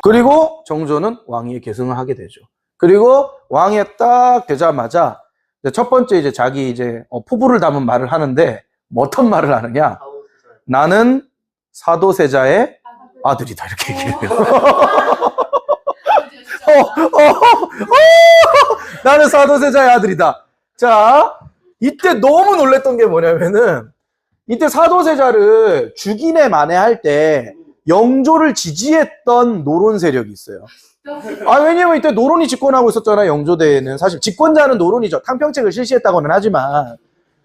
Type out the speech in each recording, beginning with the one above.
그리고 정조는 왕위에 계승을 하게 되죠. 그리고 왕위에 딱 되자마자 첫 번째 이제 자기 이제 포부를 담은 말을 하는데 뭐 어떤 말을 하느냐? 나는 사도세자의 아들이다 이렇게 얘기해요. 나는 사도세자의 아들이다. 자, 이때 너무 놀랬던 게 뭐냐면은 이때 사도세자를 죽이네 만에할 때 영조를 지지했던 노론 세력이 있어요. 왜냐면 이때 노론이 집권하고 있었잖아요. 영조대에는 사실 집권자는 노론이죠. 탕평책을 실시했다고는 하지만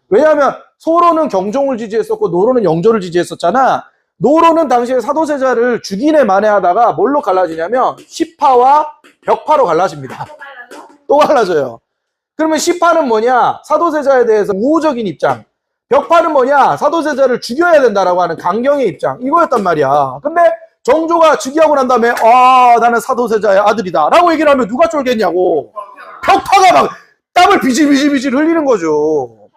왜냐하면 소론은 경종을 지지했었고 노론은 영조를 지지했었잖아. 노론은 당시에 사도세자를 죽이네 만에하다가 뭘로 갈라지냐면 시파와 벽파로 갈라집니다. 또 갈라져요. 그러면 시파는 뭐냐? 사도세자에 대해서 우호적인 입장. 벽파는 뭐냐? 사도세자를 죽여야 된다라고 하는 강경의 입장. 이거였단 말이야. 근데 정조가 즉위하고 난 다음에 나는 사도세자의 아들이다 라고 얘기를 하면 누가 쫄겠냐고. 벽파가 막 땀을 비질비질 흘리는 거죠.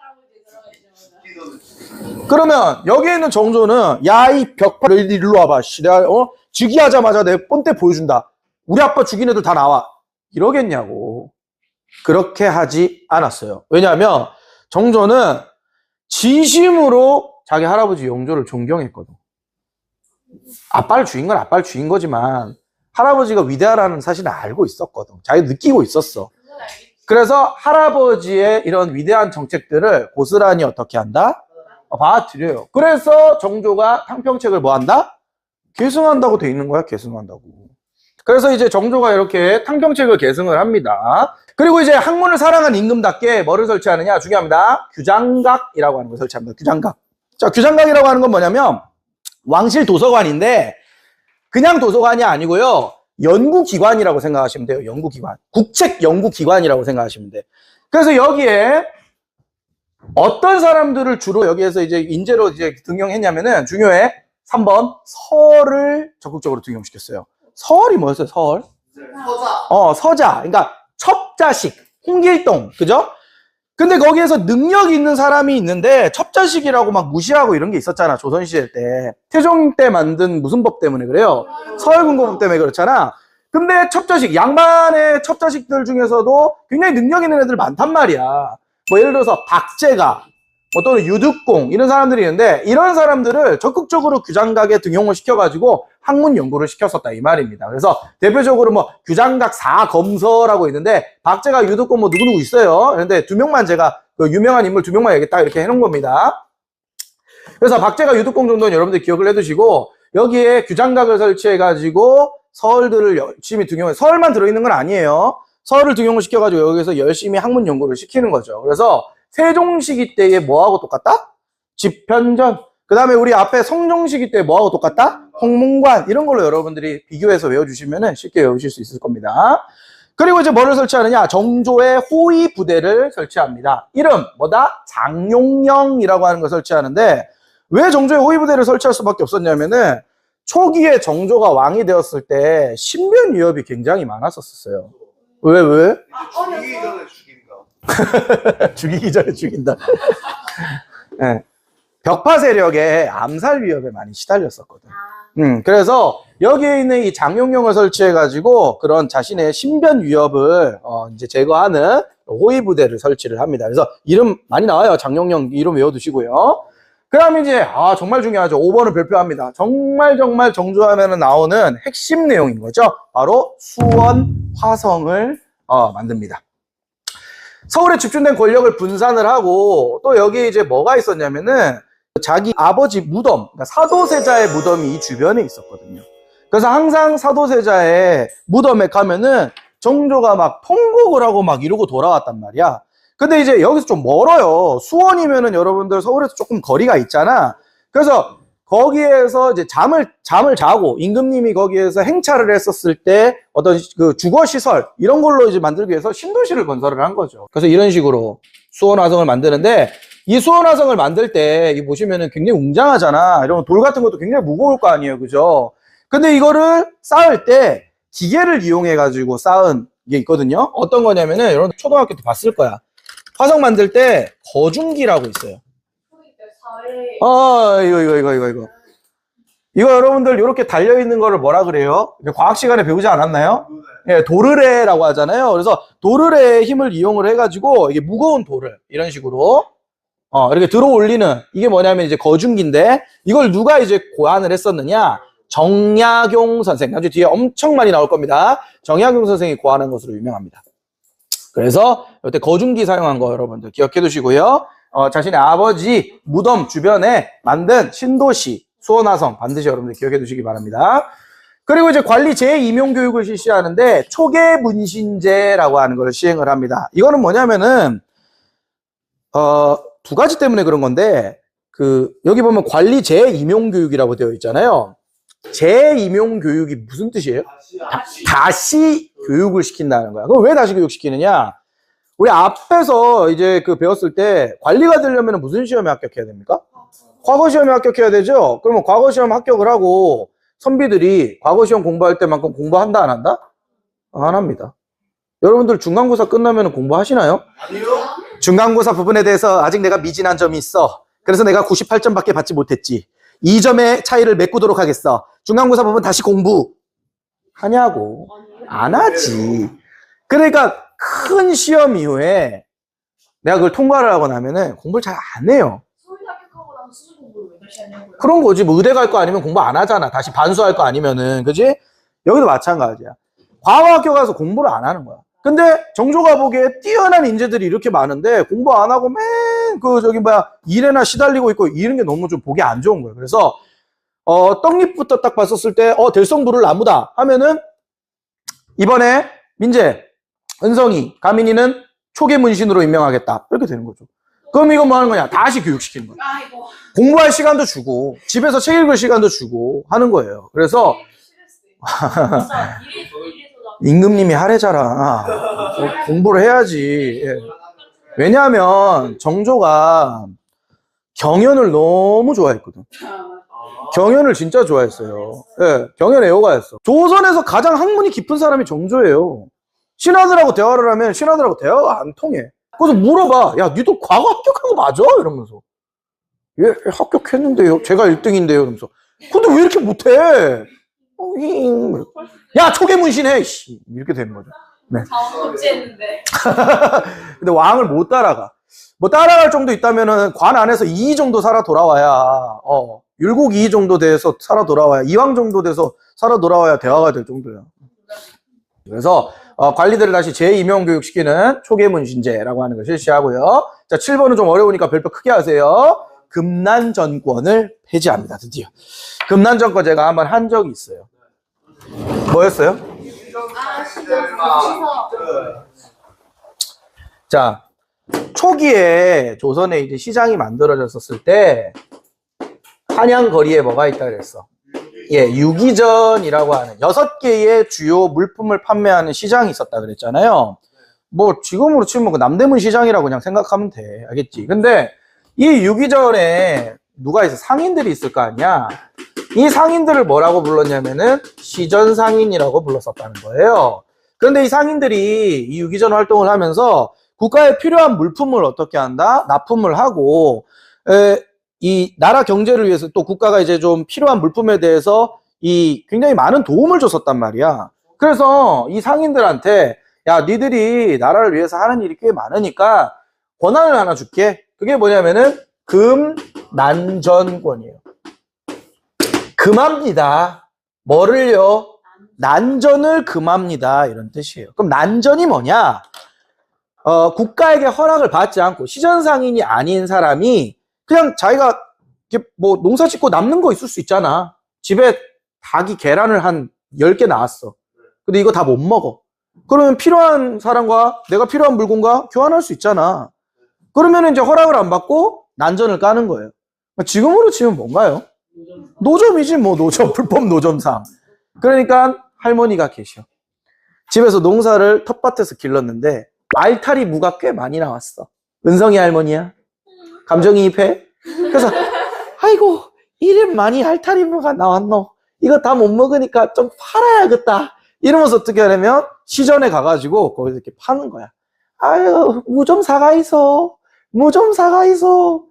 그러면 여기에 있는 정조는 야 이 벽파 일로 와봐. 내가 즉위하자마자 내 본때 보여준다. 우리 아빠 죽인 애들 다 나와. 이러겠냐고. 그렇게 하지 않았어요. 왜냐하면 정조는 진심으로 자기 할아버지 영조를 존경했거든. 아빠를 죽인 건 아빠를 죽인 거지만 할아버지가 위대하다는 사실을 알고 있었거든. 자기도 느끼고 있었어. 그래서 할아버지의 이런 위대한 정책들을 고스란히 어떻게 한다? 받아들여요. 그래서 정조가 탕평책을 뭐 한다? 계승한다고 돼 있는 거야. 계승한다고. 그래서 이제 정조가 이렇게 탕평책을 계승을 합니다. 그리고 이제 학문을 사랑한 임금답게 뭐를 설치하느냐? 중요합니다. 규장각이라고 하는 걸 설치합니다. 규장각. 자, 규장각이라고 하는 건 뭐냐면 왕실 도서관인데 그냥 도서관이 아니고요. 연구기관이라고 생각하시면 돼요. 연구기관. 국책 연구기관이라고 생각하시면 돼요. 그래서 여기에 어떤 사람들을 주로 여기에서 이제 인재로 이제 등용했냐면은 중요해. 3번 서를 적극적으로 등용시켰어요. 서울이 뭐였어요? 서울? 서자. 서자. 그러니까 첩자식, 홍길동, 그죠? 근데 거기에서 능력 있는 사람이 있는데 첩자식이라고 막 무시하고 이런 게 있었잖아. 조선시대 때. 태종 때 만든 무슨 법 때문에 그래요? 서울군고법 때문에 그렇잖아. 근데 첩자식, 양반의 첩자식들 중에서도 굉장히 능력 있는 애들 많단 말이야. 뭐 예를 들어서 박제가, 또는 유득공 이런 사람들이 있는데 이런 사람들을 적극적으로 규장각에 등용을 시켜가지고 학문 연구를 시켰었다 이 말입니다. 그래서 대표적으로 뭐 규장각 4검서라고 있는데 박제가 유득공 뭐 누구누구 있어요. 그런데 두 명만 제가 그 유명한 인물 두 명만 얘기 딱 이렇게 해놓은 겁니다. 그래서 박제가 유득공 정도는 여러분들 기억을 해두시고 여기에 규장각을 설치해가지고 서울들을 열심히 등용해. 서울만 들어있는 건 아니에요. 서울을 등용을 시켜가지고 여기서 열심히 학문 연구를 시키는 거죠. 그래서 세종시기 때에 뭐하고 똑같다? 집현전. 그 다음에 우리 앞에 성종시기 때 뭐하고 똑같다? 홍문관. 이런 걸로 여러분들이 비교해서 외워주시면 쉽게 외우실 수 있을 겁니다. 그리고 이제 뭐를 설치하느냐? 정조의 호위 부대를 설치합니다. 이름 뭐다? 장용령이라고 하는 걸 설치하는데 왜 정조의 호위 부대를 설치할 수밖에 없었냐면은 초기에 정조가 왕이 되었을 때 신변 위협이 굉장히 많았었어요. 왜? 죽이기 전에 죽인다. 죽이기 전에 죽인다. 네. 벽파 세력의 암살 위협에 많이 시달렸었거든. 그래서 여기에 있는 이 장용령을 설치해가지고 그런 자신의 신변 위협을 이제 제거하는 호위 부대를 설치를 합니다. 그래서 이름 많이 나와요. 장용령 이름 외워두시고요. 그 다음에 이제 정말 중요하죠. 5번을 발표합니다. 정말 정조하면 나오는 핵심 내용인 거죠. 바로 수원 화성을 만듭니다. 서울에 집중된 권력을 분산을 하고 또 여기 이제 뭐가 있었냐면은 자기 아버지 무덤, 그러니까 사도세자의 무덤이 이 주변에 있었거든요. 그래서 항상 사도세자의 무덤에 가면은 정조가 막 통곡을 하고 막 이러고 돌아왔단 말이야. 근데 이제 여기서 좀 멀어요. 수원이면은 여러분들 서울에서 조금 거리가 있잖아. 그래서 거기에서 이제 잠을 자고 임금님이 거기에서 행차를 했었을 때 어떤 그 주거 시설 이런 걸로 이제 만들기 위해서 신도시를 건설을 한 거죠. 그래서 이런 식으로 수원화성을 만드는데 이 수원화성을 만들 때 이 보시면은 굉장히 웅장하잖아. 이런 돌 같은 것도 굉장히 무거울 거 아니에요, 그죠? 근데 이거를 쌓을 때 기계를 이용해 가지고 쌓은 게 있거든요. 어떤 거냐면은 여러분 초등학교 때 봤을 거야. 화성 만들 때 거중기라고 있어요. 이거. 이거 여러분들 이렇게 달려있는 거를 뭐라 그래요? 과학 시간에 배우지 않았나요? 예, 도르래라고 하잖아요. 그래서 도르래의 힘을 이용을 해가지고 이게 무거운 돌을 이런 식으로 이렇게 들어 올리는 이게 뭐냐면 이제 거중기인데 이걸 누가 이제 고안을 했었느냐? 정약용 선생. 나중에 뒤에 엄청 많이 나올 겁니다. 정약용 선생이 고안한 것으로 유명합니다. 그래서 이때 거중기 사용한 거 여러분들 기억해 두시고요. 자신의 아버지 무덤 주변에 만든 신도시 수원화성 반드시 여러분들 기억해 두시기 바랍니다. 그리고 이제 관리 재임용 교육을 실시하는데 초계문신제라고 하는 걸 시행을 합니다. 이거는 뭐냐면은 두 가지 때문에 그런 건데 여기 보면 관리 재임용 교육이라고 되어 있잖아요. 재임용 교육이 무슨 뜻이에요? 다시 교육을 시킨다는 거야. 그럼 왜 다시 교육시키느냐? 우리 앞에서 이제 배웠을 때 관리가 되려면 무슨 시험에 합격해야 됩니까? 과거 시험에 합격해야 되죠? 그러면 과거 시험 합격을 하고 선비들이 과거 시험 공부할 때만큼 공부한다, 안 한다? 안 합니다. 여러분들 중간고사 끝나면 공부하시나요? 아니요. 중간고사 부분에 대해서 아직 내가 미진한 점이 있어. 그래서 내가 98점밖에 받지 못했지. 2점의 차이를 메꾸도록 하겠어. 중간고사 부분 다시 공부하냐고. 안 하지. 그러니까 큰 시험 이후에 내가 그걸 통과를 하고 나면은 공부를 잘 안 해요. 서울 합격하고 나서 수능 공부를 왜 다시 하냐고요? 그런 거지. 뭐 의대 갈 거 아니면 공부 안 하잖아. 다시 반수할 거 아니면은. 그지? 여기도 마찬가지야. 과학학교 가서 공부를 안 하는 거야. 근데 정조가 보기에 뛰어난 인재들이 이렇게 많은데 공부 안 하고 맨 일에나 시달리고 있고 이런 게 너무 좀 보기 안 좋은 거예요. 그래서 떡잎부터 딱 봤었을 때 될성부를 나무다 하면은 이번에 민재, 은성이, 가민이는 초계문신으로 임명하겠다. 이렇게 되는 거죠. 그럼 이건 뭐 하는 거냐? 다시 교육시키는 거야. 아이고. 공부할 시간도 주고 집에서 책 읽을 시간도 주고 하는 거예요. 그래서 진짜 임금님이 하래잖아. 공부를 해야지. 예. 왜냐하면 정조가 경연을 너무 좋아했거든. 경연을 진짜 좋아했어요. 예, 경연 애호가였어. 조선에서 가장 학문이 깊은 사람이 정조예요. 신하들하고 대화를 하면 신하들하고 대화가 안 통해. 그래서 물어봐. 야, 니도 과거 합격한 거 맞아? 이러면서. 예, 합격했는데요. 제가 1등인데요. 이러면서. 근데 왜 이렇게 못해? 야, 초계문신해! 이렇게 되는 거죠. 네. 자원급제했는데. 근데 왕을 못 따라가. 뭐 따라갈 정도 있다면은 관 안에서 2위 정도 살아 돌아와야, 율곡 2위 정도 돼서 살아 돌아와야, 이왕 정도 돼서 살아 돌아와야 대화가 될 정도야. 그래서 관리들을 다시 재임용 교육시키는 초계문신제라고 하는 걸 실시하고요. 자, 7번은 좀 어려우니까 별표 크게 하세요. 금난전권을 폐지합니다. 드디어. 금난전권 제가 한번 한 적이 있어요. 뭐였어요? 자, 초기에 조선에 이제 시장이 만들어졌었을 때 한양 거리에 뭐가 있다 그랬어? 예, 유기전이라고 하는 6개의 주요 물품을 판매하는 시장이 있었다 그랬잖아요. 뭐 지금으로 치면 그 남대문 시장이라고 그냥 생각하면 돼. 알겠지? 근데 이 유기전에 누가 있어? 상인들이 있을 거 아니야? 이 상인들을 뭐라고 불렀냐면은 시전상인이라고 불렀었다는 거예요. 그런데 이 상인들이 이 유기전 활동을 하면서 국가에 필요한 물품을 어떻게 한다? 납품을 하고 이 나라 경제를 위해서 또 국가가 이제 좀 필요한 물품에 대해서 이 굉장히 많은 도움을 줬었단 말이야. 그래서 이 상인들한테 야, 니들이 나라를 위해서 하는 일이 꽤 많으니까 권한을 하나 줄게. 그게 뭐냐면은 금난전권이에요. 금합니다. 뭐를요? 난전을 금합니다. 이런 뜻이에요. 그럼 난전이 뭐냐? 국가에게 허락을 받지 않고 시전상인이 아닌 사람이 그냥 자기가 이렇게 뭐 농사 짓고 남는 거 있을 수 있잖아. 집에 닭이 계란을 한 10개 나왔어. 근데 이거 다 못 먹어. 그러면 필요한 사람과 내가 필요한 물건과 교환할 수 있잖아. 그러면 이제 허락을 안 받고 난전을 까는 거예요. 지금으로 치면 뭔가요? 노점이지 뭐. 노점, 불법 노점상. 그러니까 할머니가 계셔. 집에서 농사를 텃밭에서 길렀는데 알타리 무가 꽤 많이 나왔어. 은성이 할머니야. 감정이입해? 그래서 아이고 이름 많이 알타리 무가 나왔노. 이거 다 못 먹으니까 좀 팔아야겠다. 이러면서 어떻게 하냐면 시전에 가가지고 거기서 이렇게 파는 거야. 아유 무 좀 사가 있어. 무 좀 사가 있어.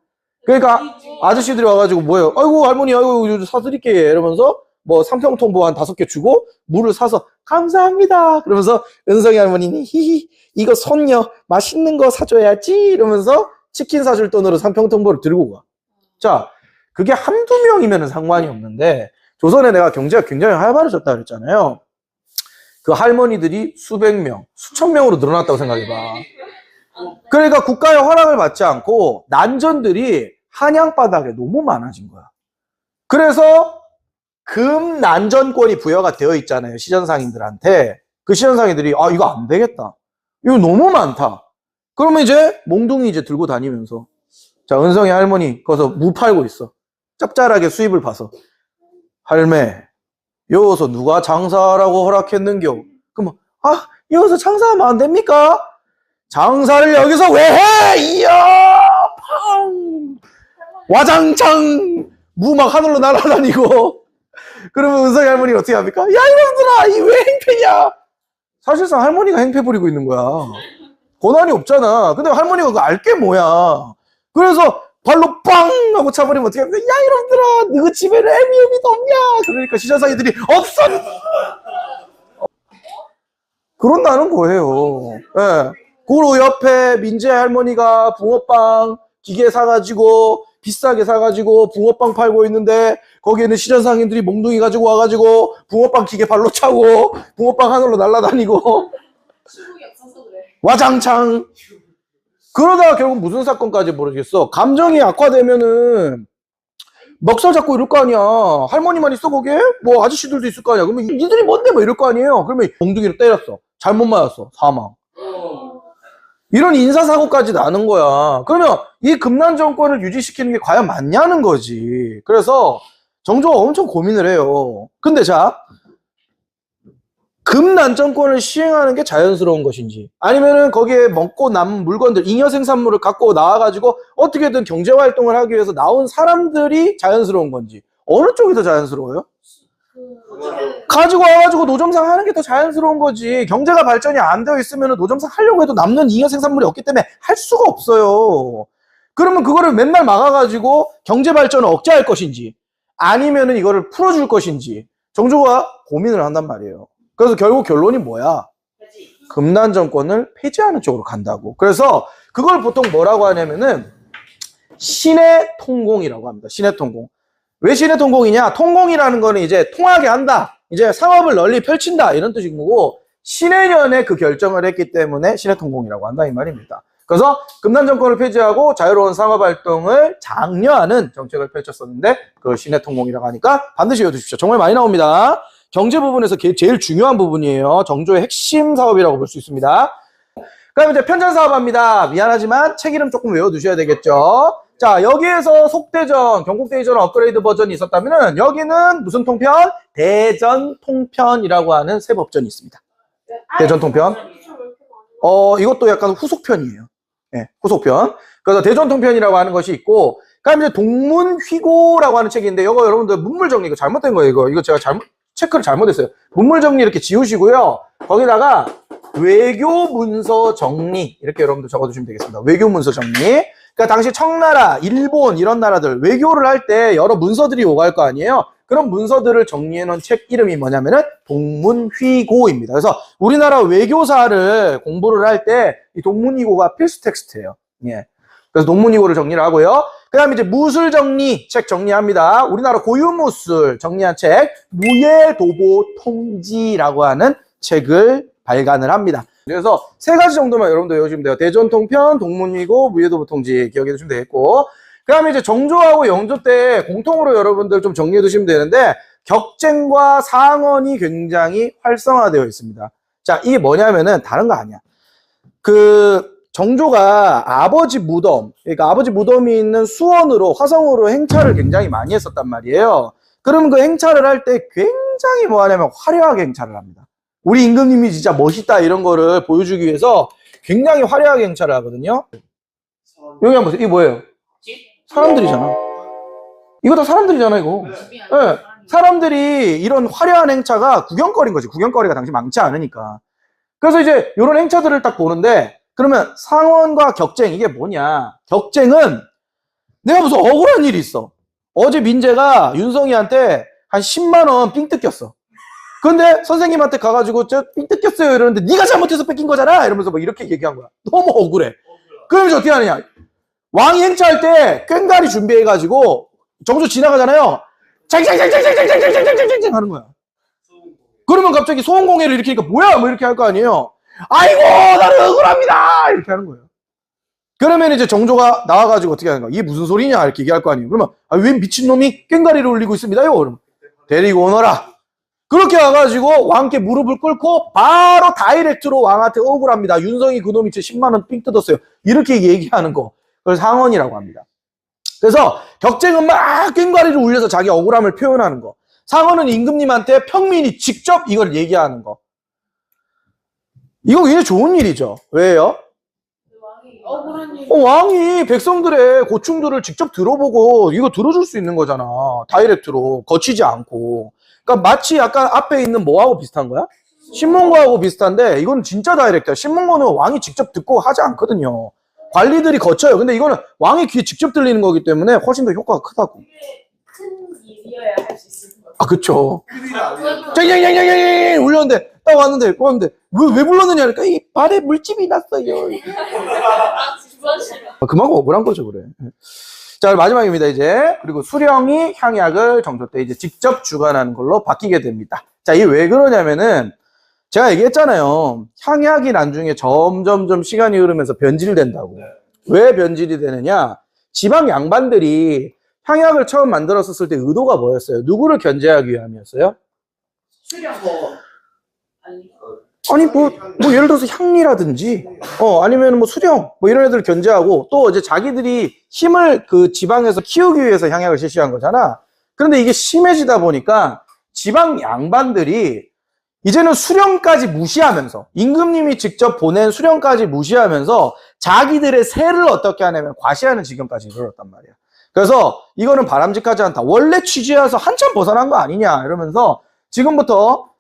그러니까 아저씨들이 와가지고 뭐예요? 아이고 할머니 아이고 사드릴게 이러면서 뭐 삼평통보 한 5개 주고 물을 사서 감사합니다 그러면서 은성이 할머니는 히히 이거 손녀 맛있는 거 사줘야지 이러면서 치킨 사줄 돈으로 삼평통보를 들고 가. 자, 그게 한두 명이면 상관이 없는데 조선에 내가 경제가 굉장히 활발해졌다 그랬잖아요. 그 할머니들이 수백 명, 수천 명으로 늘어났다고 생각해봐. 그러니까 국가의 허락을 받지 않고 난전들이 한양바닥에 너무 많아진 거야. 그래서 금난전권이 부여가 되어 있잖아요. 시전상인들한테. 그 시전상인들이 아 이거 안 되겠다. 이거 너무 많다. 그러면 이제 몽둥이 이제 들고 다니면서 자 은성이 할머니 거기서 무 팔고 있어. 짭짤하게 수입을 봐서 할매 여기서 누가 장사라고 허락했는겨? 그러면 아 여기서 장사하면 안 됩니까? 장사를 여기서 왜 해? 이야 팡 와장창 무 막 하늘로 날아다니고 그러면 은성이 할머니가 어떻게 합니까? 야 이놈들아 이 왜 행패냐? 사실상 할머니가 행패 부리고 있는 거야. 권한이 없잖아. 근데 할머니가 그거 알게 뭐야. 그래서 발로 빵 하고 차버리면 어떻게 합니까? 야 이놈들아 너희 집에는 애미애미도 없냐? 그러니까 시장상인들이 없어! 그런다는 거예요. 예. 그리고 옆에 민재 할머니가 붕어빵 기계 사가지고 비싸게 사가지고 붕어빵 팔고 있는데 거기에는 시전상인들이 몽둥이 가지고 와가지고 붕어빵 기계 발로 차고 붕어빵 하늘로 날아다니고 수국이 없어서 그래. 와장창 그러다가 결국 무슨 사건까지 모르겠어. 감정이 악화되면은 멱살 잡고 이럴 거 아니야. 할머니만 있어 거기에? 뭐 아저씨들도 있을 거 아니야. 그러면 니들이 뭔데 뭐 이럴 거 아니에요. 그러면 몽둥이를 때렸어. 잘못 맞았어. 사망. 이런 인사사고까지 나는 거야. 그러면 이 금난 정권을 유지시키는 게 과연 맞냐는 거지. 그래서 정조가 엄청 고민을 해요. 근데 자, 금난 정권을 시행하는 게 자연스러운 것인지 아니면은 거기에 먹고 남은 물건들, 잉여 생산물을 갖고 나와가지고 어떻게든 경제활동을 하기 위해서 나온 사람들이 자연스러운 건지 어느 쪽이 더 자연스러워요? 가지고 와가지고 노점상 하는 게 더 자연스러운 거지. 경제가 발전이 안 되어 있으면 노점상 하려고 해도 남는 잉여 생산물이 없기 때문에 할 수가 없어요. 그러면 그거를 맨날 막아가지고 경제 발전을 억제할 것인지 아니면은 이거를 풀어줄 것인지 정조가 고민을 한단 말이에요. 그래서 결국 결론이 뭐야? 금난 정권을 폐지하는 쪽으로 간다고. 그래서 그걸 보통 뭐라고 하냐면은 신의 통공이라고 합니다. 신의 통공. 왜 신의 통공이냐? 통공이라는 거는 이제 통하게 한다. 이제 상업을 널리 펼친다. 이런 뜻인 거고 신의 년에 그 결정을 했기 때문에 신의 통공이라고 한다 이 말입니다. 그래서 금난 정권을 폐지하고 자유로운 상업 활동을 장려하는 정책을 펼쳤었는데 그걸 신의 통공이라고 하니까 반드시 외워두십시오. 정말 많이 나옵니다. 경제 부분에서 제일 중요한 부분이에요. 정조의 핵심 사업이라고 볼 수 있습니다. 그럼 이제 편찬 사업합니다. 미안하지만 책 이름 조금 외워두셔야 되겠죠. 자, 여기에서 속대전, 경국대이전 업그레이드 버전이 있었다면은 여기는 무슨 통편? 대전통편이라고 하는 새 법전이 있습니다. 대전통편. 이것도 약간 후속편이에요. 네, 후속편. 그래서 대전통편이라고 하는 것이 있고, 그다음 이제 동문휘고라고 하는 책인데, 이거 여러분들 문물 정리 이거 잘못된 거예요. 이거 제가 체크를 잘못했어요. 문물 정리 이렇게 지우시고요. 거기다가 외교 문서 정리 이렇게 여러분들 적어두시면 되겠습니다. 외교 문서 정리. 그러니까 당시 청나라, 일본 이런 나라들 외교를 할 때 여러 문서들이 오갈 거 아니에요. 그런 문서들을 정리해 놓은 책 이름이 뭐냐면은 동문휘고입니다. 그래서 우리나라 외교사를 공부를 할 때 이 동문휘고가 필수 텍스트예요. 예. 그래서 동문휘고를 정리를 하고요. 그 다음에 이제 무술 정리 책 정리합니다. 우리나라 고유무술 정리한 책 무예도보 통지라고 하는 책을 발간을 합니다. 그래서 세 가지 정도만 여러분들 외우시면 돼요. 대전통편, 동문휘고, 무예도보 통지 기억해 두시면 되겠고, 그 다음에 이제 정조하고 영조 때 공통으로 여러분들 좀 정리해 두시면 되는데 격쟁과 상언이 굉장히 활성화되어 있습니다. 자, 이게 뭐냐면은 다른 거 아니야. 정조가 아버지 무덤, 그러니까 아버지 무덤이 있는 수원으로, 화성으로 행차를 굉장히 많이 했었단 말이에요. 그러면 그 행차를 할 때 굉장히 뭐 하냐면 화려하게 행차를 합니다. 우리 임금님이 진짜 멋있다 이런 거를 보여주기 위해서 굉장히 화려하게 행차를 하거든요. 여기 한번 보세요. 이게 뭐예요? 사람들이잖아. 이거 다 사람들이잖아, 이거. 네. 사람들이 이런 화려한 행차가 구경거리인 거지. 구경거리가 당시 많지 않으니까. 그래서 이제 이런 행차들을 딱 보는데, 그러면 상언과 격쟁, 이게 뭐냐? 격쟁은 내가 무슨 억울한 일이 있어. 어제 민재가 윤성이한테 한 10만 원 삥 뜯겼어. 근데 선생님한테 가가지고 저 삥 뜯겼어요 이러는데 네가 잘못해서 뺏긴 거잖아 이러면서 뭐 이렇게 얘기한 거야. 너무 억울해. 그러면서 어떻게 하느냐. 왕이 행차할 때 꽹가리 준비해가지고 정조 지나가잖아요. 짱짱짱짱짱짱짱짱짱짱짱 하는 거야. 그러면 갑자기 소원공예를 일으키니까 뭐야 뭐 이렇게 할 거 아니에요. 아이고 나는 억울합니다 이렇게 하는 거예요. 그러면 이제 정조가 나와가지고 어떻게 하는 거야. 이게 무슨 소리냐 이렇게 얘기할 거 아니에요. 그러면 왜 미친놈이 꽹가리를 올리고 있습니다요. 그러면 데리고 오너라. 그렇게 와가지고 왕께 무릎을 꿇고 바로 다이렉트로 왕한테 억울합니다. 윤성이 그놈이 제 10만 원 삥 뜯었어요. 이렇게 얘기하는 거. 그걸 상언이라고 합니다. 그래서 격쟁은 막 꽹과리를 울려서 자기 억울함을 표현하는 거. 상언은 임금님한테 평민이 직접 이걸 얘기하는 거. 이거 굉장히 좋은 일이죠. 왜요? 왕이 억울한 일. 왕이 백성들의 고충들을 직접 들어보고 이거 들어줄 수 있는 거잖아. 다이렉트로 거치지 않고. 그러니까 마치 약간 앞에 있는 뭐하고 비슷한 거야? 신문고하고 비슷한데 이건 진짜 다이렉트야. 신문고는 왕이 직접 듣고 하지 않거든요. 관리들이 거쳐요. 근데 이거는 왕의 귀에 직접 들리는 거기 때문에 훨씬 더 효과가 크다고. 이게 큰 일이어야 할 수 있는 거죠. 아, 그쵸. 큰일 아니야. 짱짱짱짱짱 울렸는데 딱 왔는데 왜 불렀느냐 그러니까 이 발에 물집이 났어요. 아, 진짜 싫어. 그만큼 억울한 거죠, 그래. 자, 마지막입니다, 이제. 그리고 수령이 향약을 정조 때 이제 직접 주관하는 걸로 바뀌게 됩니다. 자, 이게 왜 그러냐면은, 제가 얘기했잖아요. 향약이 나중에 점점점 시간이 흐르면서 변질된다고. 왜 변질이 되느냐? 지방 양반들이 향약을 처음 만들었을 때 의도가 뭐였어요? 누구를 견제하기 위함이었어요? 수령. 아니. 아니, 뭐 예를 들어서 향리라든지, 아니면 뭐 수령, 뭐 이런 애들을 견제하고, 또 이제 자기들이 힘을 그 지방에서 키우기 위해서 향약을 실시한 거잖아. 그런데 이게 심해지다 보니까 지방 양반들이 이제는 수령까지 무시하면서, 임금님이 직접 보낸 수령까지 무시하면서 자기들의 세를 어떻게 하냐면 과시하는 지경까지 이르렀단 말이야. 그래서 이거는 바람직하지 않다. 원래 취지에서 한참 벗어난 거 아니냐 이러면서 지금부터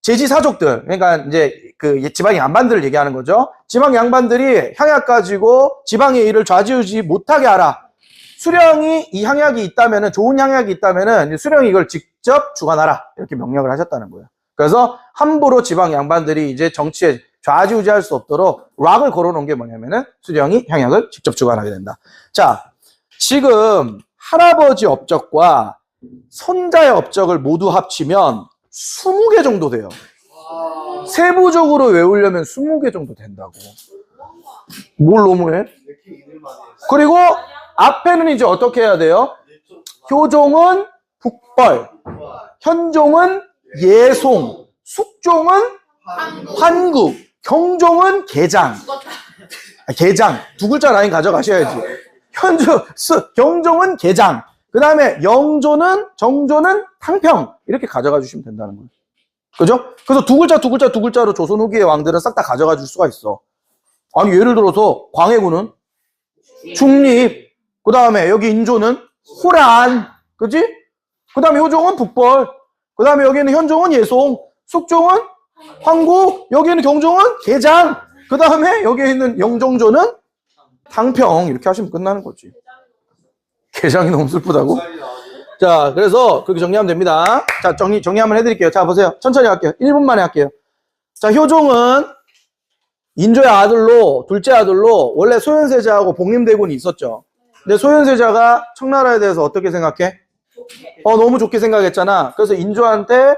제지사족들, 그러니까 이제 그 지방 양반들을 얘기하는 거죠. 지방 양반들이 향약 가지고 지방의 일을 좌지우지 못하게 하라. 수령이 이 향약이 있다면은, 좋은 향약이 있다면은 수령이 이걸 직접 주관하라. 이렇게 명령을 하셨다는 거예요. 그래서 함부로 지방 양반들이 이제 정치에 좌지우지할 수 없도록 락을 걸어놓은 게 뭐냐면은 수령이 향약을 직접 주관하게 된다. 자, 지금 할아버지 업적과 손자의 업적을 모두 합치면 20개 정도 돼요. 세부적으로 외우려면 20개 정도 된다고. 뭘 너무해? 그리고 앞에는 이제 어떻게 해야 돼요? 효종은 북벌, 현종은 예송, 숙종은 환국, 경종은 개장. 개장. 두 글자 라인 가져가셔야지. 경종은 개장. 그 다음에 영조는, 정조는 탕평. 이렇게 가져가 주시면 된다는 거예요. 그죠? 그래서 두 글자로 조선 후기의 왕들은 싹 다 가져가 줄 수가 있어. 아니, 예를 들어서 광해군은 중립. 그 다음에 여기 인조는 호란. 그지? 그 다음에 효종은 북벌. 그 다음에 여기는 현종은 예송. 숙종은 황국. 여기는 경종은 개장. 그 다음에 여기에 있는 영정조는 탕평. 이렇게 하시면 끝나는 거지. 개장이 너무 슬프다고? 자, 그래서 그렇게 정리하면 됩니다. 자, 정리 한번 해드릴게요. 자, 보세요. 천천히 할게요. 1분 만에 할게요. 자, 효종은 인조의 아들로, 둘째 아들로, 원래 소현세자하고 복림대군이 있었죠. 근데 소현세자가 청나라에 대해서 어떻게 생각해? 너무 좋게 생각했잖아. 그래서 인조한테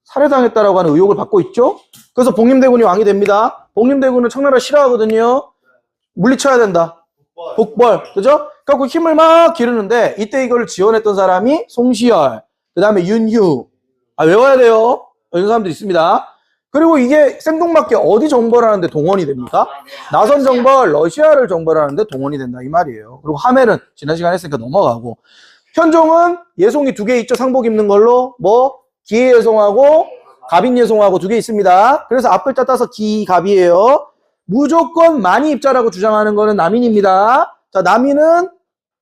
살해당했다라고 하는 의혹을 받고 있죠. 그래서 복림대군이 왕이 됩니다. 복림대군은 청나라 싫어하거든요. 물리쳐야 된다. 복벌. 그죠? 그래서 힘을 막 기르는데 이때 이걸 지원했던 사람이 송시열, 그 다음에 윤휴. 외워야 돼요. 이런 사람들 있습니다. 그리고 이게 생뚱맞게 어디 정벌하는데 동원이 됩니까? 나선 정벌, 러시아를 정벌하는데 동원이 된다 이 말이에요. 그리고 하멜은 지난 시간에 했으니까 넘어가고, 현종은 예송이 2개 있죠. 상복 입는 걸로. 뭐 기예송하고 갑인예송하고 2개 있습니다. 그래서 앞글자 따서 기갑이에요. 무조건 많이 입자라고 주장하는 거는 남인입니다. 자, 남인은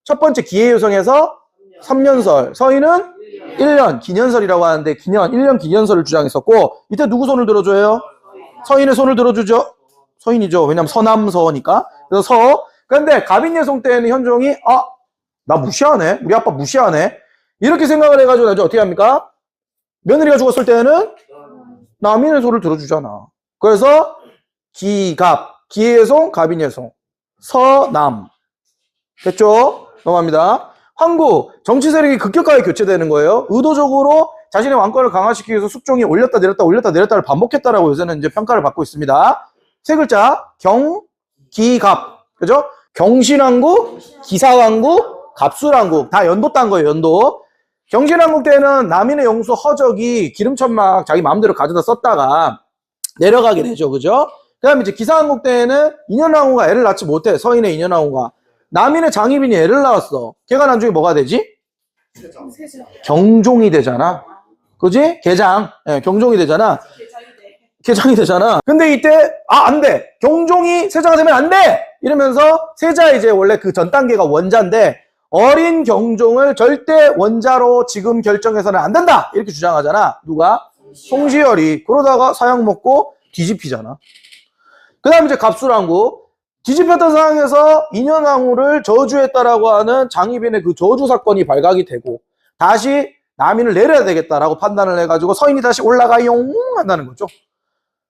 첫 번째 기예요성에서 3년설, 서인은 1년, 기년설이라고 하는데 1년 기년설을 주장했었고, 이때 누구 손을 들어줘요? 서인의 손을 들어주죠. 서인이죠. 왜냐면 서남서니까. 그래서 그런데 갑인예송 때는 현종이 나 무시하네? 우리 아빠 무시하네? 이렇게 생각을 해가지고 나중에 어떻게 합니까? 며느리가 죽었을 때는 남인의 소를 들어주잖아. 그래서 기갑, 기의 송, 갑인의 송, 서남. 됐죠? 넘어갑니다. 황구, 정치 세력이 급격하게 교체되는 거예요. 의도적으로 자신의 왕권을 강화시키기 위해서 숙종이 올렸다 내렸다 올렸다 내렸다를 반복했다라고 요새는 이제 평가를 받고 있습니다. 세 글자, 경, 기, 갑. 그죠? 경신왕국, 기사왕국, 갑술왕국. 다 연도 딴 거예요, 연도. 경신왕국 때는 남인의 영수 허적이 기름천막 자기 마음대로 가져다 썼다가 내려가게 되죠. 그죠? 그 다음에 이제 기사왕국 때는 인현왕후가 애를 낳지 못해. 서인의 인현왕후가. 남인의 장희빈이 애를 낳았어. 걔가 나중에 뭐가 되지? 세자. 경종이 되잖아. 그지? 계장. 예, 경종이 되잖아. 계장이 되잖아. 근데 이때, 안 돼. 경종이 세자가 되면 안 돼! 이러면서 세자 이제 원래 그 전 단계가 원자인데 어린 경종을 절대 원자로 지금 결정해서는 안 된다! 이렇게 주장하잖아. 누가? 송시열이. 그러다가 사형 먹고 뒤집히잖아. 그 다음에 이제 갑술왕국. 뒤집혔던 상황에서 인현왕후를 저주했다라고 하는 장희빈의 그 저주 사건이 발각이 되고 다시 남인을 내려야 되겠다라고 판단을 해가지고 서인이 다시 올라가용 한다는 거죠.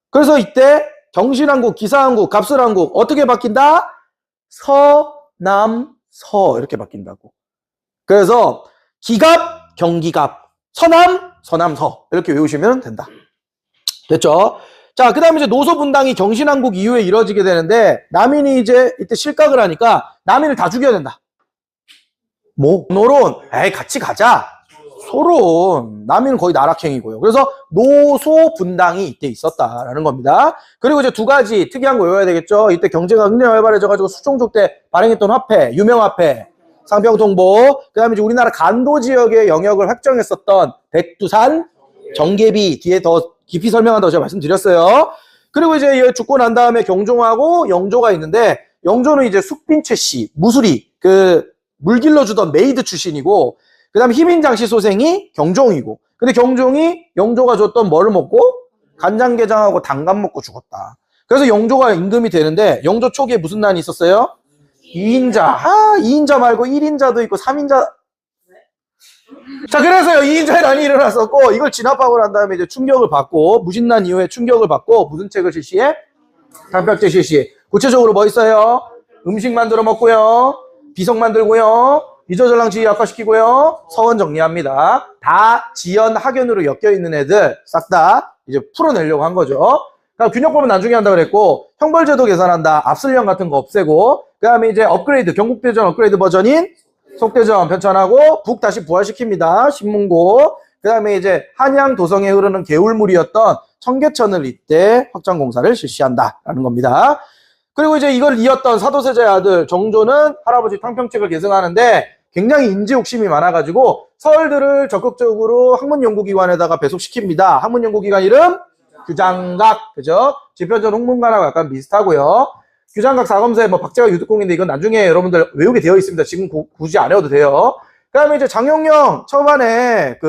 그래서 이때 경신왕국, 기사왕국, 갑술왕국 어떻게 바뀐다? 서, 남, 서 이렇게 바뀐다고. 그래서 기갑, 경기갑, 서남, 서남, 서 이렇게 외우시면 된다. 됐죠? 자, 그 다음에 이제 노소 분당이 경신왕국 이후에 이루어지게 되는데, 남인이 이제 이때 실각을 하니까, 남인을 다 죽여야 된다. 뭐? 노론, 같이 가자. 소론, 남인은 거의 나락행이고요. 그래서 노소 분당이 이때 있었다라는 겁니다. 그리고 이제 두 가지 특이한 거 외워야 되겠죠. 이때 경제가 굉장히 활발해져가지고 수종족 때 발행했던 화폐, 유명화폐, 상평통보, 그 다음에 이제 우리나라 간도 지역의 영역을 획정했었던 백두산, 정계비, 뒤에 더 깊이 설명한다고 제가 말씀드렸어요. 그리고 이제 죽고 난 다음에 경종하고 영조가 있는데, 영조는 이제 숙빈 최씨, 무술이, 물 길러주던 메이드 출신이고, 그 다음에 희빈장씨 소생이 경종이고, 근데 경종이 영조가 줬던 뭐를 먹고? 간장게장하고 당간 먹고 죽었다. 그래서 영조가 임금이 되는데, 영조 초기에 무슨 난이 있었어요? 2인자. 2인자 말고 1인자도 있고 3인자. 자, 그래서요, 2인자의 난이 일어났었고, 이걸 진압하고 난 다음에 이제 충격을 받고, 무신난 이후에 충격을 받고, 무슨 책을 실시해? 단편제 실시. 구체적으로 뭐 있어요? 음식 만들어 먹고요, 비석 만들고요, 이조전랑지 약화시키고요, 서원 정리합니다. 다 지연 학연으로 엮여있는 애들, 싹 다 이제 풀어내려고 한 거죠. 그러니까 균형법은 나중에 한다고 그랬고, 형벌제도 계산한다, 압술령 같은 거 없애고, 그 다음에 이제 업그레이드, 경국대전 업그레이드 버전인 속대전 편찬하고 북 다시 부활시킵니다. 신문고. 그 다음에 이제 한양 도성에 흐르는 개울물이었던 청계천을 이때 확장공사를 실시한다라는 겁니다. 그리고 이제 이걸 이었던 사도세자의 아들 정조는 할아버지 탕평책을 계승하는데 굉장히 인지 욕심이 많아가지고 서울들을 적극적으로 학문연구기관에다가 배속시킵니다. 학문연구기관 이름? 규장각. 그죠? 지표전 홍문관하고 약간 비슷하고요. 규장각 사검사에 뭐 박제가 유득공인데 이건 나중에 여러분들 외우게 되어 있습니다. 지금 굳이 안 외워도 돼요. 그 다음에 이제 장용령 초반에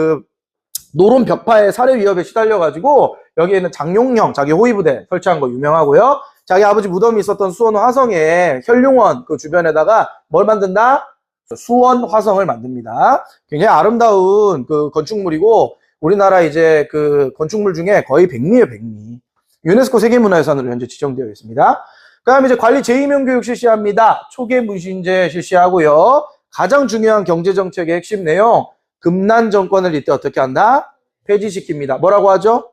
노론 벽파의 살해 위협에 시달려가지고 여기에는 장용령 자기 호위부대 설치한 거 유명하고요. 자기 아버지 무덤이 있었던 수원 화성에 혈룡원 그 주변에다가 뭘 만든다? 수원 화성을 만듭니다. 굉장히 아름다운 그 건축물이고 우리나라 이제 그 건축물 중에 거의 백미예요, 백미. 유네스코 세계문화유산으로 현재 지정되어 있습니다. 그 다음에 이제 관리 제2명 교육 실시합니다. 초계 무신제 실시하고요. 가장 중요한 경제정책의 핵심 내용, 금난 정권을 이때 어떻게 한다? 폐지시킵니다. 뭐라고 하죠?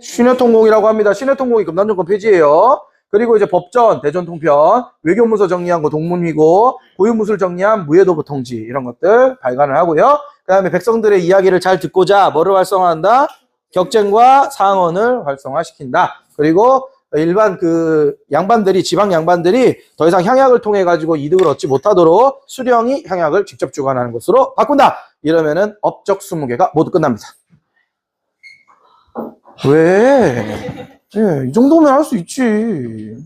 신해통공이라고 합니다. 신해통공이 금난 정권 폐지예요. 그리고 이제 법전, 대전통편, 외교문서 정리한 거 동문위고, 고유무술 정리한 무예도부 통지 이런 것들 발간을 하고요. 그 다음에 백성들의 이야기를 잘 듣고자 뭐를 활성화한다? 격쟁과 상언을 활성화시킨다. 그리고 일반 양반들이, 지방 양반들이 더 이상 향약을 통해 가지고 이득을 얻지 못하도록 수령이 향약을 직접 주관하는 것으로 바꾼다. 이러면은 업적 20개가 모두 끝납니다. 왜? 이 정도면 할 수 있지.